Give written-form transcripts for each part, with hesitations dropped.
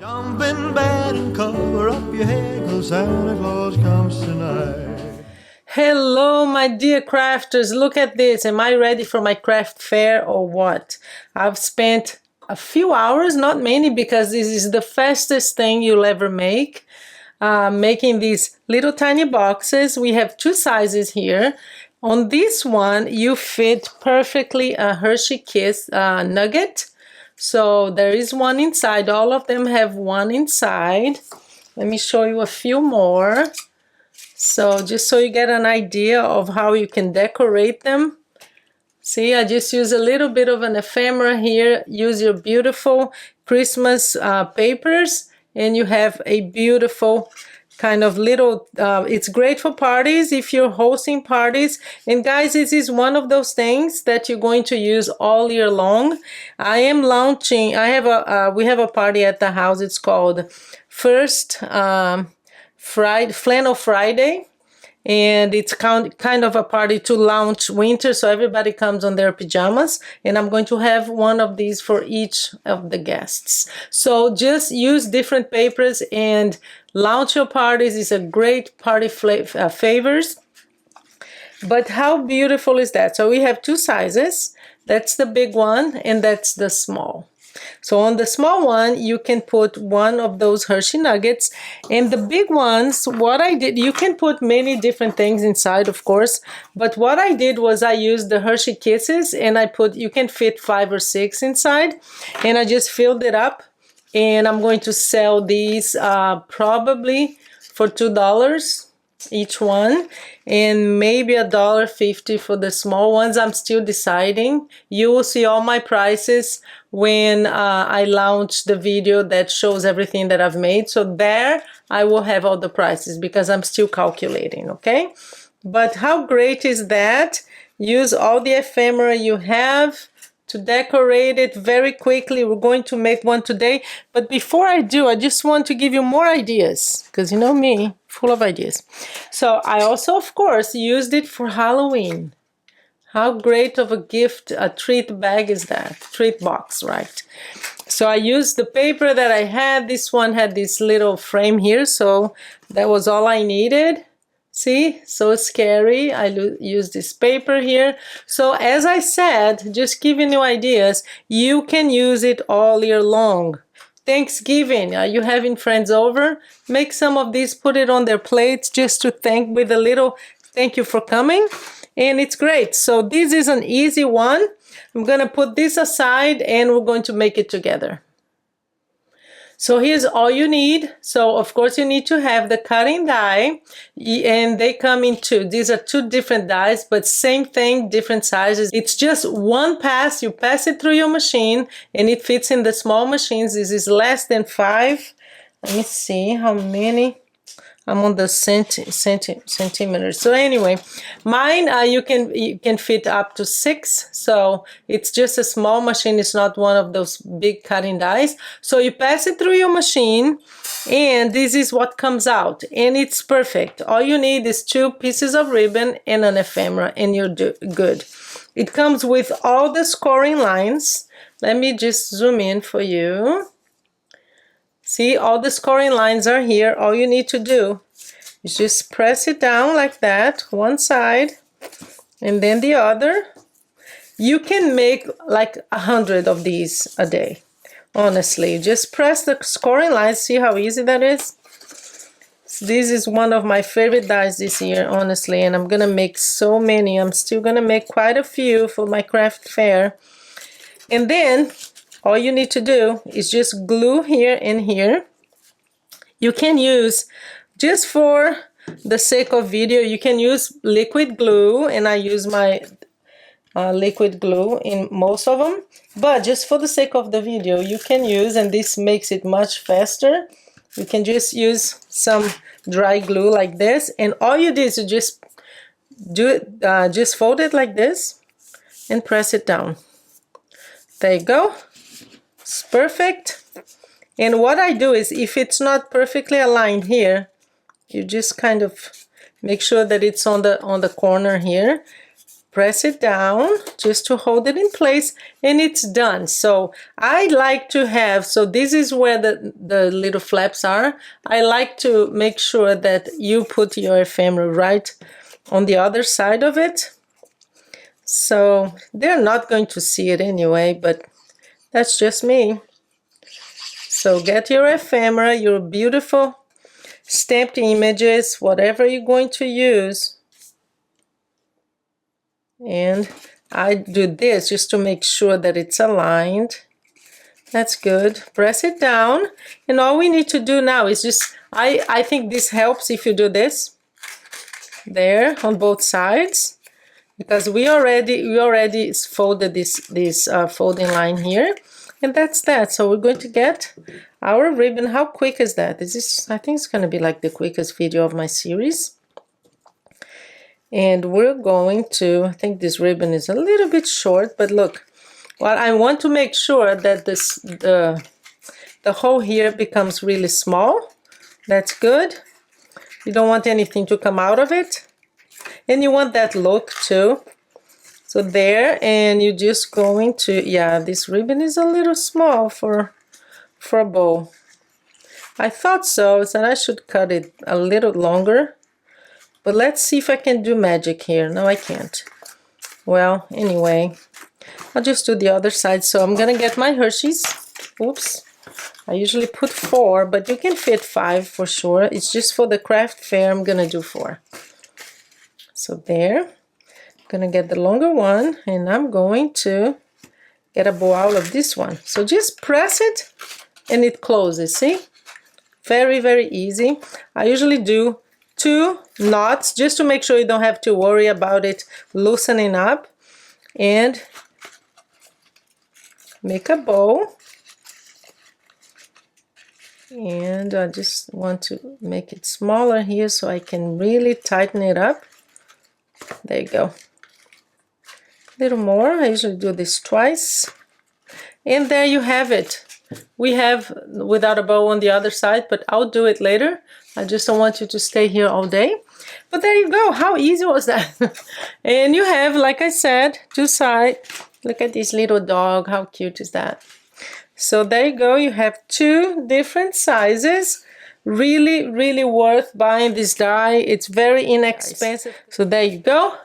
Jump in bed and cover up your head, 'cause Santa Claus comes tonight. Hello, my dear crafters. Look at this. Am I ready for my craft fair or what? I've spent a few hours, not many, because this is the fastest thing you'll ever make. Making these little tiny boxes. We have two sizes here. On this one, you fit perfectly a Hershey Kiss nugget. So there is one inside. All of them have one inside. Let me show you a few more. So just so you get an idea of how you can decorate them. See, I just use a little bit of an ephemera here. Use your beautiful Christmas papers and you have a beautiful kind of little, it's great for parties if you're hosting parties. And guys, this is one of those things that you're going to use all year long. I am launching, we have a party at the house. It's called Flannel Friday. And it's kind of a party to launch winter, so everybody comes on their pajamas, and I'm going to have one of these for each of the guests. So just use different papers and launch your parties. It's a great party favors. But how beautiful is that? So we have two sizes. That's the big one, and that's the small. So on the small one, you can put one of those Hershey nuggets. And the big ones, what I did, you can put many different things inside, of course. But what I did was I used the Hershey Kisses and I put, you can fit 5 or 6 inside. And I just filled it up. And I'm going to sell these probably for $2 each one, and maybe $1.50 for the small ones. I'm still deciding. You will see all my prices when I launch the video that shows everything that I've made. So there I will have all the prices because I'm still calculating, okay? But how great is that? Use all the ephemera you have to decorate it very quickly. We're going to make one today. But before I do, I just want to give you more ideas because you know me, full of ideas. So I also, of course, used it for Halloween. How great of a gift, a treat bag is that? Treat box, right? So I used the paper that I had. This one had this little frame here, so that was all I needed. See, so scary. I use this paper here. So as I said, just giving you ideas, you can use it all year long. Thanksgiving, are you having friends over? Make some of these, put it on their plates just to thank with a little thank you for coming. And it's great. So this is an easy one. I'm going to put this aside and we're going to make it together. So here's all you need. So of course you need to have the cutting die, and they come in two. These are two different dies, but same thing, different sizes. It's just one pass. You pass it through your machine and it fits in the small machines. This is less than 5. Let me see how many. I'm on the centimeters. So anyway, mine you can fit up to 6. So it's just a small machine. It's not one of those big cutting dies. So you pass it through your machine, and this is what comes out, and it's perfect. All you need is 2 pieces of ribbon and an ephemera, and you're good. It comes with all the scoring lines. Let me just zoom in for you. See, all the scoring lines are here. All you need to do is just press it down like that, one side, and then the other. You can make like 100 of these a day, honestly. Just press the scoring lines. See how easy that is? This is one of my favorite dies this year, honestly, and I'm gonna make so many. I'm still gonna make quite a few for my craft fair. And then all you need to do is just glue here and here. You can use, just for the sake of video, you can use liquid glue, and I use my liquid glue in most of them. But just for the sake of the video, you can use, and this makes it much faster, you can just use some dry glue like this, and all you do is you just do it, just fold it like this and press it down. There you go. It's perfect. And what I do is, if it's not perfectly aligned here, you just kind of make sure that it's on the corner here. press it down just to hold it in place, and it's done. So I like to have, so this is where the little flaps are. I like to make sure that you put your ephemera right on the other side of it. So they're not going to see it anyway, but that's just me. So get your ephemera, your beautiful stamped images, whatever you're going to use. And I do this just to make sure that it's aligned. That's good. Press it down. And all we need to do now is just, I think this helps if you do this. There, on both sides. Because we already folded this folding line here. And that's that. So we're going to get our ribbon. How quick is that? I think it's going to be like the quickest video of my series. And we're going to, I think this ribbon is a little bit short, but look, well, I want to make sure that the hole here becomes really small. That's good. You don't want anything to come out of it. And you want that look too. So there, and you're just going to, yeah, this ribbon is a little small for a bow. I thought so, so I should cut it a little longer. But let's see if I can do magic here. No, I can't. Well, anyway, I'll just do the other side. So I'm gonna get my Hershey's. Oops. I usually put 4, but you can fit 5 for sure. It's just for the craft fair, I'm gonna do 4. So there. I'm gonna get the longer one, and I'm going to get a bow out of this one. So just press it, and it closes, see? Very, very easy. I usually do 2 knots just to make sure you don't have to worry about it loosening up, and make a bow. And I just want to make it smaller here so I can really tighten it up. There you go. A little more. I usually do this twice. And there you have it. We have without a bow on the other side, but I'll do it later. I just don't want you to stay here all day. But there you go. How easy was that? And you have, like I said, 2 sides. Look at this little dog. How cute is that? So there you go. You have 2 different sizes. Really, really worth buying this die. It's very inexpensive. So there you go.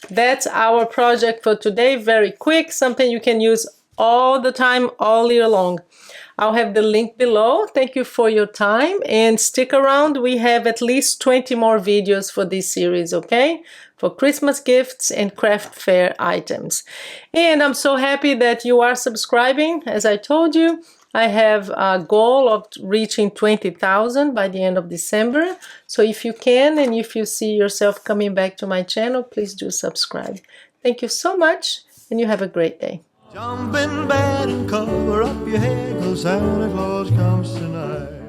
That's our project for today. Very quick. Something you can use all the time, all year long. I'll have the link below. Thank you for your time, and stick around. We have at least 20 more videos for this series, okay? For Christmas gifts and craft fair items. And I'm so happy that you are subscribing. As I told you, I have a goal of reaching 20,000 by the end of December. So if you can, and if you see yourself coming back to my channel, please do subscribe. Thank you so much, and you have a great day. Jump in bed and cover up your head, 'cause Santa Claus comes tonight.